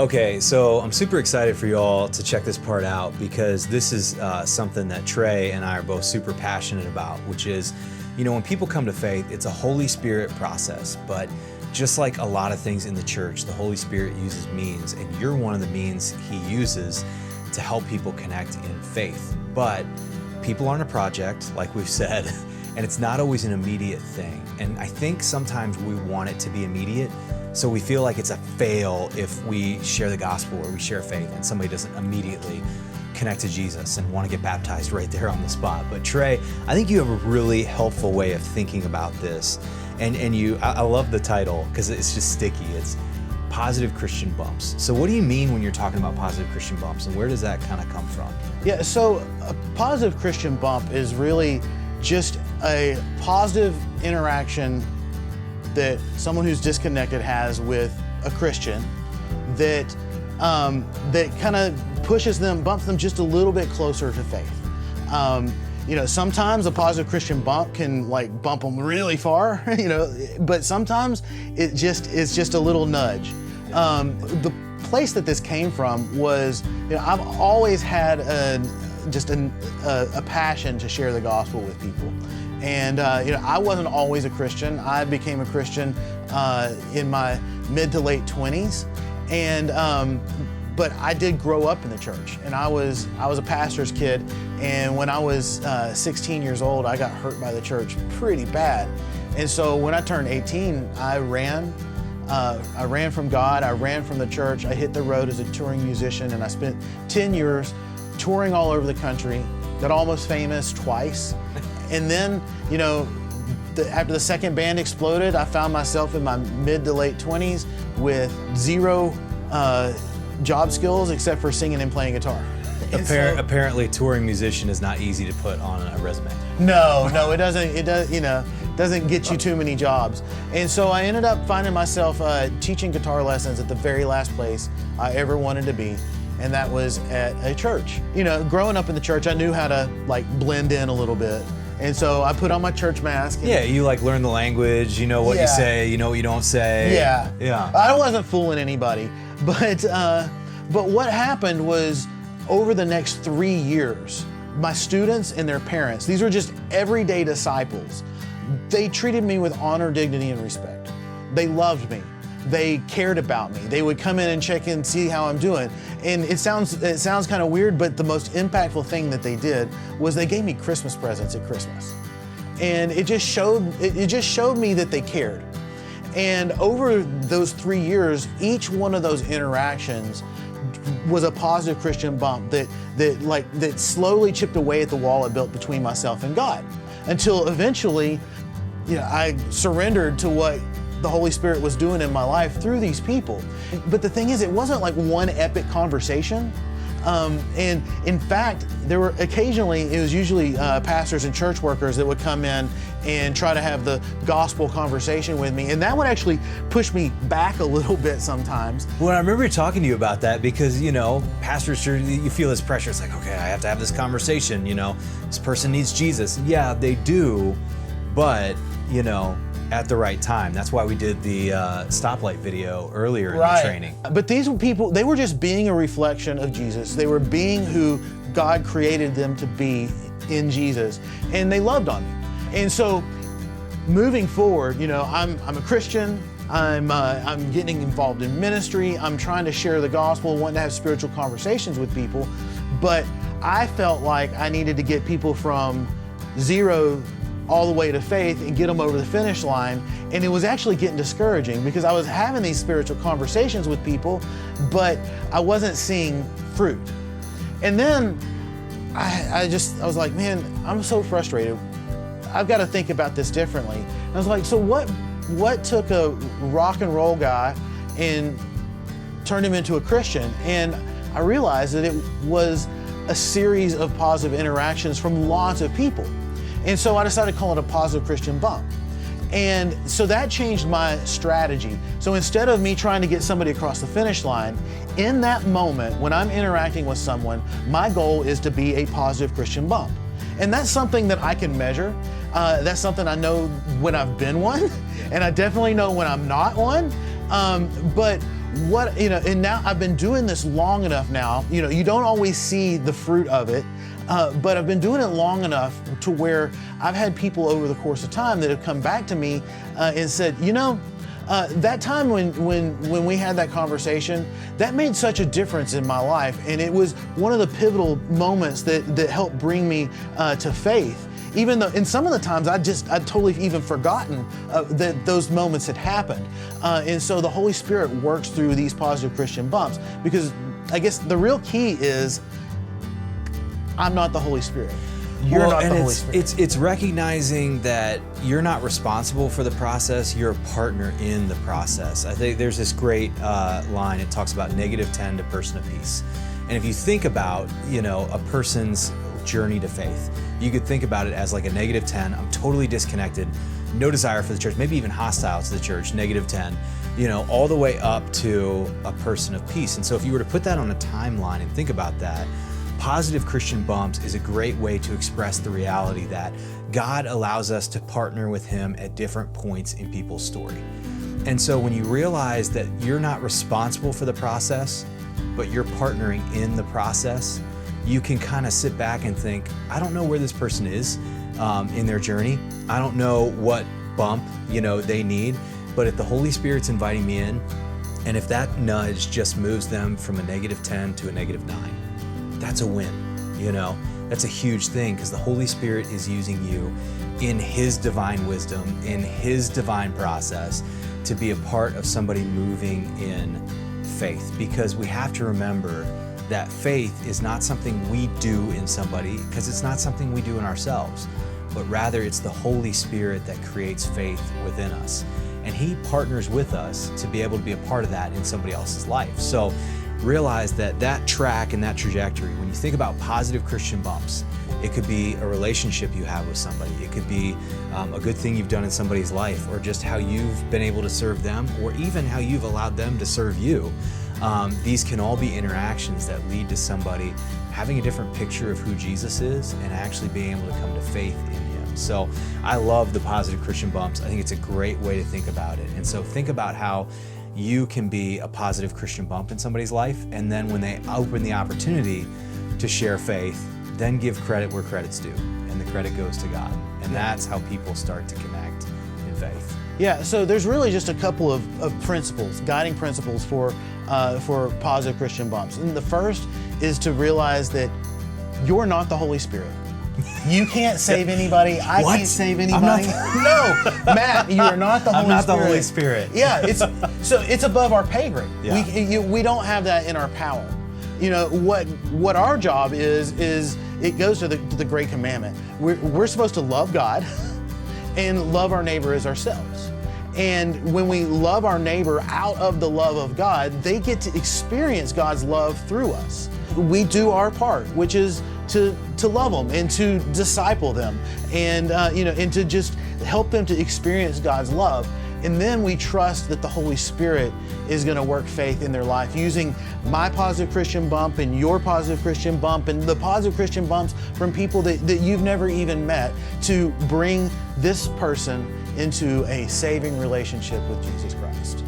Okay, so I'm super excited for you all to check this part out because this is something that Trey and I are both super passionate about, which is, when people come to faith, it's a Holy Spirit process, but just like a lot of things in the church, the Holy Spirit uses means, and you're one of the means he uses to help people connect in faith. But people aren't a project, like we've said, and it's not always an immediate thing. And I think sometimes we want it to be immediate, so we feel like it's a fail if we share the gospel or we share faith and somebody doesn't immediately connect to Jesus and want to get baptized right there on the spot. But Trey, I think you have a really helpful way of thinking about this. And I love the title because it's just sticky. It's Positive Christian Bumps. So what do you mean when you're talking about positive Christian bumps, and where does that kind of come from? Yeah, so a positive Christian bump is really just a positive interaction that someone who's disconnected has with a Christian that kind of bumps them just a little bit closer to faith. Sometimes a positive Christian bump can bump them really far, but sometimes it's just a little nudge. The place that this came from was, I've always had a passion to share the gospel with people. And I wasn't always a Christian. I became a Christian in my mid to late 20s, but I did grow up in the church, and I was a pastor's kid. And when I was 16 years old, I got hurt by the church pretty bad. And so when I turned 18, I ran from God. I ran from the church. I hit the road as a touring musician, and I spent 10 years touring all over the country. Got Almost Famous twice. And then, after the second band exploded, I found myself in my mid to late 20s with zero job skills except for singing and playing guitar. Apparently, touring musician is not easy to put on a resume. No, it doesn't. It doesn't get you too many jobs. And so I ended up finding myself teaching guitar lessons at the very last place I ever wanted to be, and that was at a church. Growing up in the church, I knew how to blend in a little bit. And so I put on my church mask. Yeah, you learn the language, you know what you say, you know what you don't say. Yeah. I wasn't fooling anybody. But what happened was, over the next 3 years, my students and their parents, these were just everyday disciples, they treated me with honor, dignity, and respect. They loved me. They cared about me. They would come in and check in, see how I'm doing. And it sounds kind of weird, but the most impactful thing that they did was they gave me Christmas presents at Christmas. And it just showed me that they cared. And over those 3 years, each one of those interactions was a positive Christian bump that slowly chipped away at the wall it built between myself and God, until eventually, I surrendered to what the Holy Spirit was doing in my life through these people. But the thing is, it wasn't like one epic conversation. And in fact, it was usually pastors and church workers that would come in and try to have the gospel conversation with me. And that would actually push me back a little bit sometimes. Well, I remember talking to you about that because, pastors, you feel this pressure. It's like, okay, I have to have this conversation, this person needs Jesus. Yeah, they do, but, at the right time. That's why we did the stoplight video earlier in the training. But these people, they were just being a reflection of Jesus. They were being who God created them to be in Jesus, and they loved on me. And so, moving forward, I'm a Christian. I'm getting involved in ministry. I'm trying to share the gospel, wanting to have spiritual conversations with people. But I felt like I needed to get people from zero all the way to faith and get them over the finish line. And it was actually getting discouraging because I was having these spiritual conversations with people, but I wasn't seeing fruit. And then I was like, man, I'm so frustrated. I've got to think about this differently. And I was like, so what took a rock and roll guy and turned him into a Christian? And I realized that it was a series of positive interactions from lots of people. And so I decided to call it a positive Christian bump. And so that changed my strategy. So instead of me trying to get somebody across the finish line, in that moment when I'm interacting with someone, my goal is to be a positive Christian bump. And that's something that I can measure. That's something I know when I've been one, and I definitely know when I'm not one. But what, and now I've been doing this long enough now, you don't always see the fruit of it, but I've been doing it long enough to where I've had people over the course of time that have come back to me and said, that time when we had that conversation, that made such a difference in my life. And it was one of the pivotal moments that helped bring me to faith. Even though, and some of the times I'd totally even forgotten that those moments had happened. And so the Holy Spirit works through these positive Christian bumps, because I guess the real key is I'm not the Holy Spirit. You're not the Holy Spirit. It's recognizing that you're not responsible for the process, you're a partner in the process. I think there's this great line, it talks about -10 to person of peace. And if you think about, a person's journey to faith, you could think about it as like a -10, I'm totally disconnected, no desire for the church, maybe even hostile to the church, -10, all the way up to a person of peace. And so if you were to put that on a timeline and think about that, positive Christian bumps is a great way to express the reality that God allows us to partner with Him at different points in people's story. And so when you realize that you're not responsible for the process, but you're partnering in the process, you can kind of sit back and think, I don't know where this person is in their journey. I don't know what bump, they need, but if the Holy Spirit's inviting me in, and if that nudge just moves them from a -10 to a -9, that's a win, That's a huge thing, because the Holy Spirit is using you in His divine wisdom, in His divine process, to be a part of somebody moving in faith. Because we have to remember that faith is not something we do in somebody, because it's not something we do in ourselves, but rather it's the Holy Spirit that creates faith within us. And He partners with us to be able to be a part of that in somebody else's life. So realize that track and that trajectory, when you think about positive Christian bumps, it could be a relationship you have with somebody. It could be a good thing you've done in somebody's life, or just how you've been able to serve them, or even how you've allowed them to serve you. These can all be interactions that lead to somebody having a different picture of who Jesus is and actually being able to come to faith in Him. So I love the positive Christian bumps. I think it's a great way to think about it. And so think about how you can be a positive Christian bump in somebody's life, and then when they open the opportunity to share faith, then give credit where credit's due, and the credit goes to God. And that's how people start to connect in faith. Yeah, so there's really just a couple of principles, guiding principles for positive Christian bumps. And the first is to realize that you're not the Holy Spirit. You can't save anybody. I can't save anybody. No, Matt, you are not the Holy Spirit. I'm not the Holy Spirit. Yeah, it's above our pay grade. Yeah. We don't have that in our power. What our job is it goes to the great commandment. We're supposed to love God and love our neighbor as ourselves. And when we love our neighbor out of the love of God, they get to experience God's love through us. We do our part, which is to love them and to disciple them, and and to just help them to experience God's love. And then we trust that the Holy Spirit is going to work faith in their life, using my positive Christian bump and your positive Christian bump and the positive Christian bumps from people that you've never even met, to bring this person into a saving relationship with Jesus Christ.